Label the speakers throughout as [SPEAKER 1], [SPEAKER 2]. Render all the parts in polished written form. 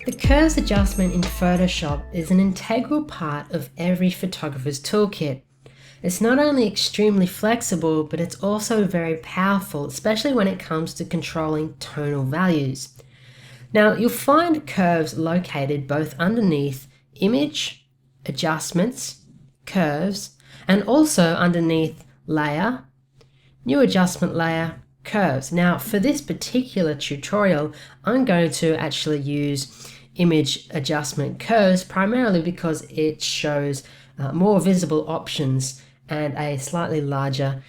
[SPEAKER 1] The curves adjustment in Photoshop is an integral part of every photographer's toolkit. It's not only extremely flexible, but it's also very powerful, especially when it comes to controlling tonal values. Now, you'll find curves located both underneath Image, Adjustments, Curves, and also underneath Layer, New Adjustment Layer, Curves. Now, for this particular tutorial, I'm going to actually use Image Adjustment Curves primarily because it shows more visible options and a slightly larger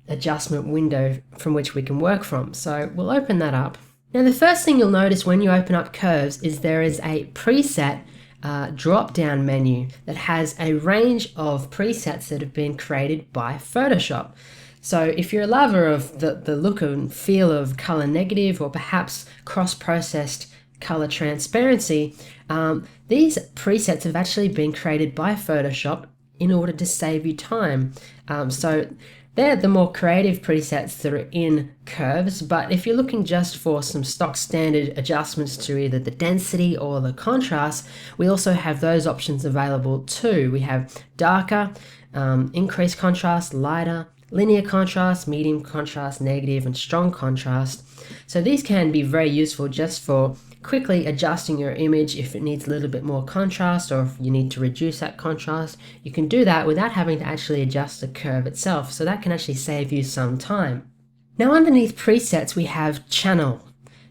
[SPEAKER 1] adjustment window from which we can work from. So we'll open that up. Now, the first thing you'll notice when you open up Curves is there is a preset drop-down menu that has a range of presets that have been created by Photoshop. So if you're a lover of the look and feel of color negative or perhaps cross-processed color transparency, these presets have actually been created by Photoshop in order to save you time. So they're the more creative presets that are in Curves, but if you're looking just for some stock standard adjustments to either the density or the contrast, we also have those options available too. We have darker, increased contrast, lighter, linear contrast, medium contrast, negative, and strong contrast. So these can be very useful just for quickly adjusting your image if it needs a little bit more contrast, or if you need to reduce that contrast. You can do that without having to actually adjust the curve itself, so that can actually save you some time. Now, underneath presets we have channel.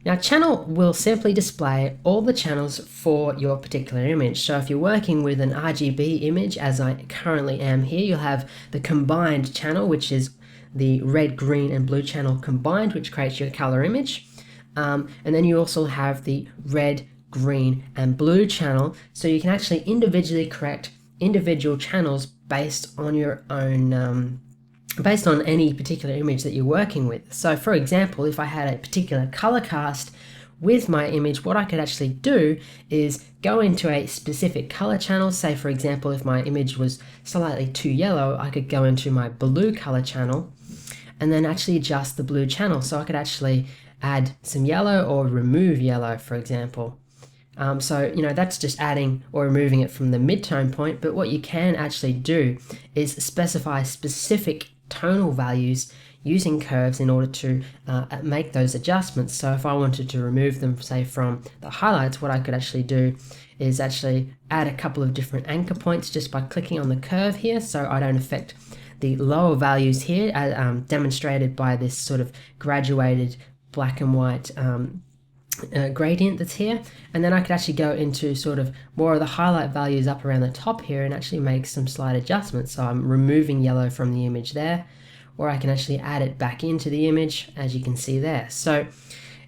[SPEAKER 1] Now, channel will simply display all the channels for your particular image. So if you're working with an RGB image, as I currently am here, you'll have the combined channel, which is the red, green, and blue channel combined, which creates your color image. And then you also have the red, green, and blue channel, so you can actually individually correct individual channels based on your own, based on any particular image that you're working with. So for example, if I had a particular color cast with my image, what I could actually do is go into a specific color channel. Say for example, if my image was slightly too yellow, I could go into my blue color channel and then actually adjust the blue channel. So I could actually add some yellow or remove yellow, for example. So, that's just adding or removing it from the mid-tone point, but what you can actually do is specify specific tonal values using curves in order to make those adjustments. So if I wanted to remove them, say from the highlights, what I could actually do is actually add a couple of different anchor points just by clicking on the curve here, so I don't affect the lower values here, demonstrated by this sort of graduated black and white gradient that's here. And then I could actually go into sort of more of the highlight values up around the top here and actually make some slight adjustments. So I'm removing yellow from the image there, or I can actually add it back into the image, as you can see there. So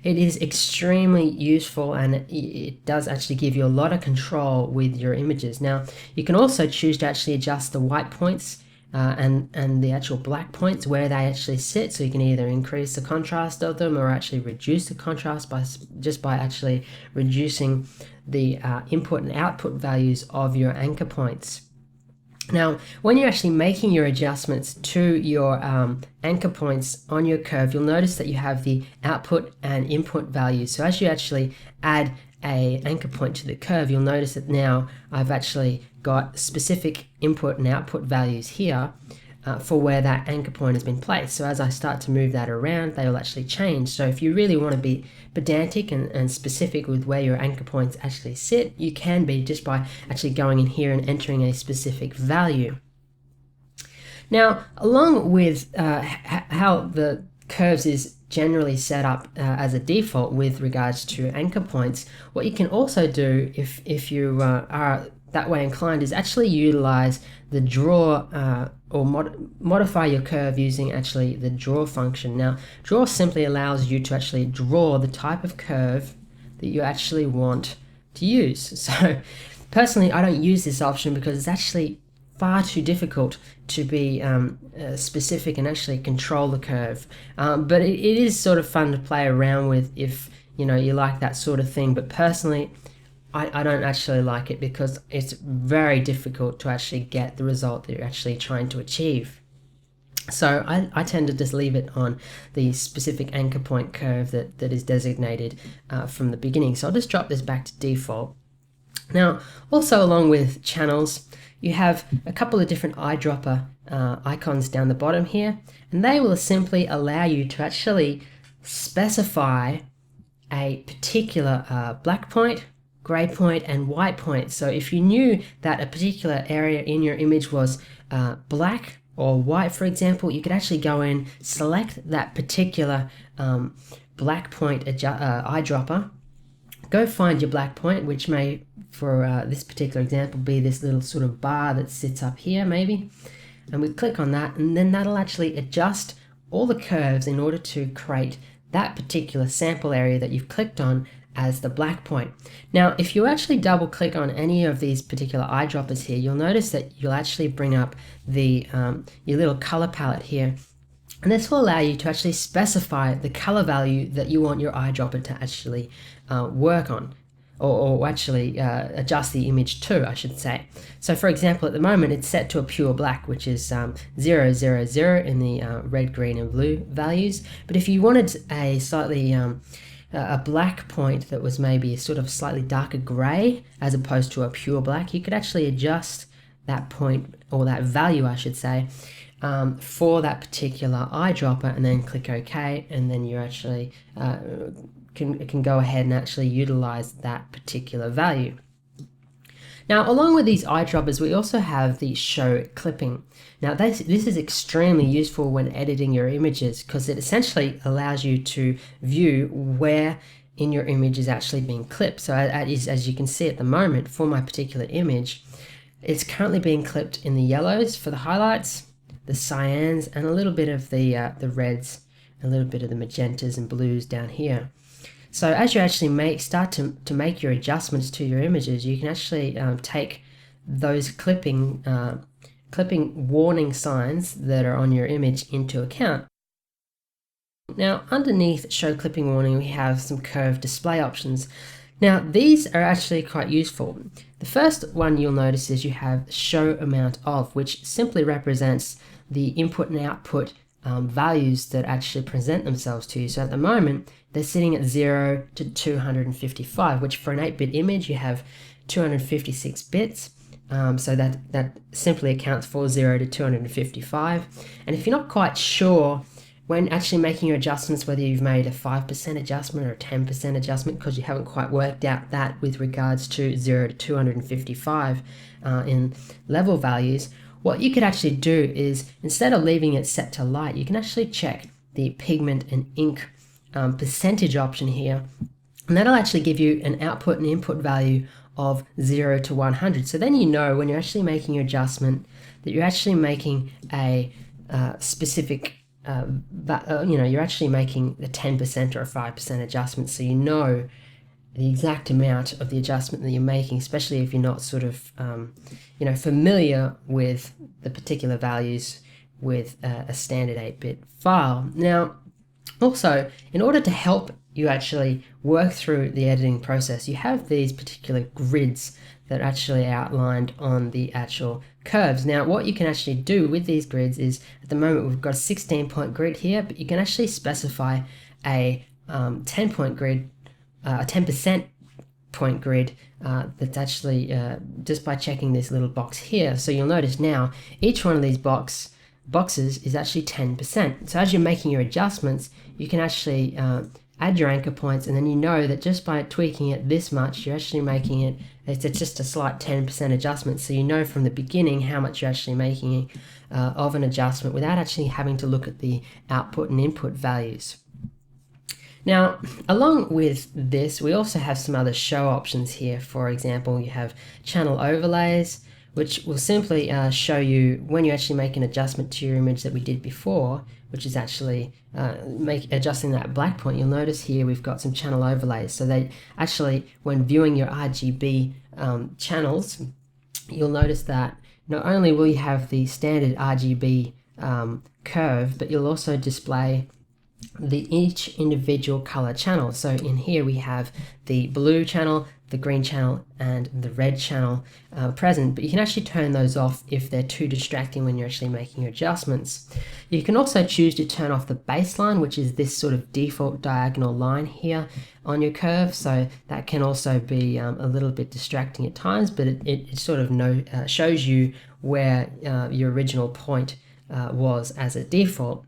[SPEAKER 1] it is extremely useful, and it does actually give you a lot of control with your images. Now, you can also choose to actually adjust the white points and the actual black points where they actually sit, so you can either increase the contrast of them or actually reduce the contrast by actually reducing the input and output values of your anchor points. Now, when you're actually making your adjustments to your anchor points on your curve, you'll notice that you have the output and input values. So as you actually add an anchor point to the curve, you'll notice that now I've actually got specific input and output values here for where that anchor point has been placed. So as I start to move that around, they will actually change. So if you really want to be pedantic and specific with where your anchor points actually sit, you can be just by actually going in here and entering a specific value. Now, along with how the curves is generally set up as a default with regards to anchor points, what you can also do if you are that way inclined is actually utilize the draw or modify your curve using actually the draw function. Now, draw simply allows you to actually draw the type of curve that you actually want to use. So personally, I don't use this option because it's actually far too difficult to be specific and actually control the curve. But it is sort of fun to play around with if you like that sort of thing. But personally, I don't actually like it because it's very difficult to actually get the result that you're actually trying to achieve. So I tend to just leave it on the specific anchor point curve that is designated from the beginning. So I'll just drop this back to default. Now, also along with channels, you have a couple of different eyedropper icons down the bottom here, and they will simply allow you to actually specify a particular black point, gray point, and white point. So if you knew that a particular area in your image was black or white, for example, you could actually go in, select that particular black point eyedropper, go find your black point, which may, for this particular example, be this little sort of bar that sits up here maybe, and we click on that, and then that'll actually adjust all the curves in order to create that particular sample area that you've clicked on as the black point. Now, if you actually double click on any of these particular eyedroppers here, you'll notice that you'll actually bring up the your little color palette here, and this will allow you to actually specify the color value that you want your eyedropper to actually work on, or actually adjust the image to, I should say. So for example, at the moment it's set to a pure black, which is 0, 0, 0 in the red, green and blue values. But if you wanted a slightly a black point that was maybe a sort of slightly darker gray as opposed to a pure black, you could actually adjust that point, or that value I should say, for that particular eyedropper, and then click OK, and then you actually can go ahead and actually utilize that particular value. Now, along with these eyedroppers, we also have the show clipping. Now, this is extremely useful when editing your images, because it essentially allows you to view where in your image is actually being clipped. So as you can see at the moment, for my particular image, it's currently being clipped in the yellows for the highlights, the cyans, and a little bit of the reds, a little bit of the magentas and blues down here. So as you actually start to make your adjustments to your images, you can actually take those clipping warning signs that are on your image into account. Now, underneath show clipping warning, we have some curve display options. Now, these are actually quite useful. The first one you'll notice is you have show amount of, which simply represents the input and output values that actually present themselves to you. So at the moment, they're sitting at 0 to 255, which for an 8-bit image, you have 256 bits. So that simply accounts for 0 to 255. And if you're not quite sure when actually making your adjustments, whether you've made a 5% adjustment or a 10% adjustment, because you haven't quite worked out that with regards to 0 to 255 in level values, what you could actually do is, instead of leaving it set to light, you can actually check the pigment and ink percentage option here, and that'll actually give you an output and input value of 0 to 100. So then you know when you're actually making your adjustment that you're actually making a specific you're actually making a 10% or a 5% adjustment, so you know the exact amount of the adjustment that you're making, especially if you're not sort of familiar with the particular values with a standard 8-bit file. Now, also, in order to help you actually work through the editing process, you have these particular grids that are actually outlined on the actual curves. Now, what you can actually do with these grids is, at the moment we've got a 16-point grid here, but you can actually specify a 10-point grid, a 10% point grid that's actually just by checking this little box here. So you'll notice now each one of these boxes is actually 10%. So as you're making your adjustments, you can actually add your anchor points, and then you know that just by tweaking it this much, you're actually making it, it's just a slight 10% adjustment. So you know from the beginning how much you're actually making of an adjustment without actually having to look at the output and input values. Now, along with this, we also have some other show options here. For example, you have channel overlays, which will simply show you when you actually make an adjustment to your image that we did before, which is actually adjusting that black point. You'll notice here we've got some channel overlays. So they actually, when viewing your RGB channels, you'll notice that not only will you have the standard RGB curve, but you'll also display each individual color channel. So in here we have the blue channel, the green channel and the red channel present, but you can actually turn those off if they're too distracting when you're actually making your adjustments. You can also choose to turn off the baseline, which is this sort of default diagonal line here on your curve, so that can also be a little bit distracting at times, but it sort of shows you where your original point was as a default.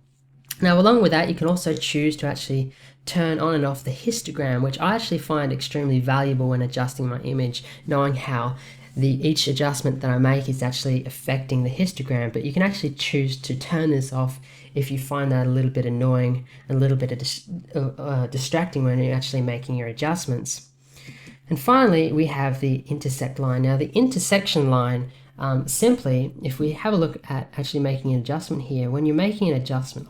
[SPEAKER 1] Now, along with that, you can also choose to actually turn on and off the histogram, which I actually find extremely valuable when adjusting my image, knowing how each adjustment that I make is actually affecting the histogram. But you can actually choose to turn this off if you find that a little bit annoying and a little bit distracting when you're actually making your adjustments. And finally, we have the intersect line. Now, the intersection line, simply, if we have a look at actually making an adjustment here, when you're making an adjustment,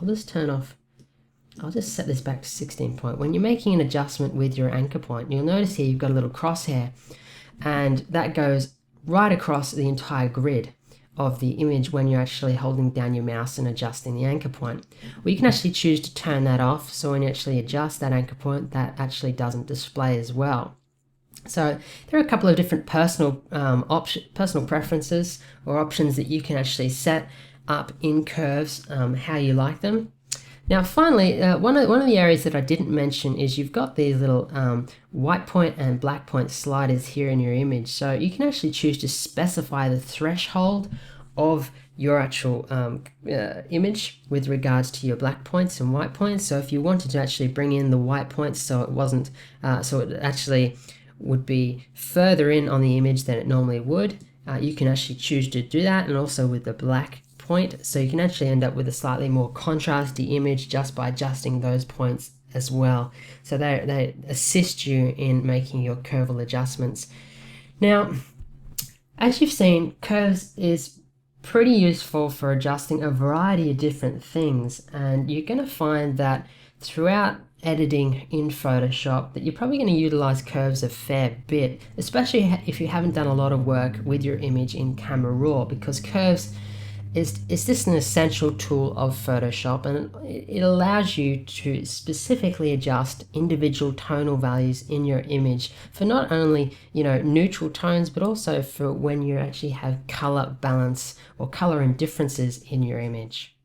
[SPEAKER 1] I'll just set this back to 16 point. When you're making an adjustment with your anchor point, you'll notice here you've got a little crosshair, and that goes right across the entire grid of the image when you're actually holding down your mouse and adjusting the anchor point. Well, you can actually choose to turn that off, so when you actually adjust that anchor point, that actually doesn't display as well. So there are a couple of different personal preferences or options that you can actually set up in curves, how you like them. Now, finally, one of the areas that I didn't mention is you've got these little white point and black point sliders here in your image. So you can actually choose to specify the threshold of your actual image with regards to your black points and white points. So if you wanted to actually bring in the white points so it wasn't, so it actually would be further in on the image than it normally would, you can actually choose to do that, and also with the black point, so you can actually end up with a slightly more contrasty image just by adjusting those points as well. So they assist you in making your curval adjustments. Now, as you've seen, curves is pretty useful for adjusting a variety of different things, and you're going to find that throughout editing in Photoshop that you're probably going to utilize curves a fair bit, especially if you haven't done a lot of work with your image in Camera Raw, because curves is just an essential tool of Photoshop, and it allows you to specifically adjust individual tonal values in your image for not only, neutral tones, but also for when you actually have color balance or color indifferences in your image.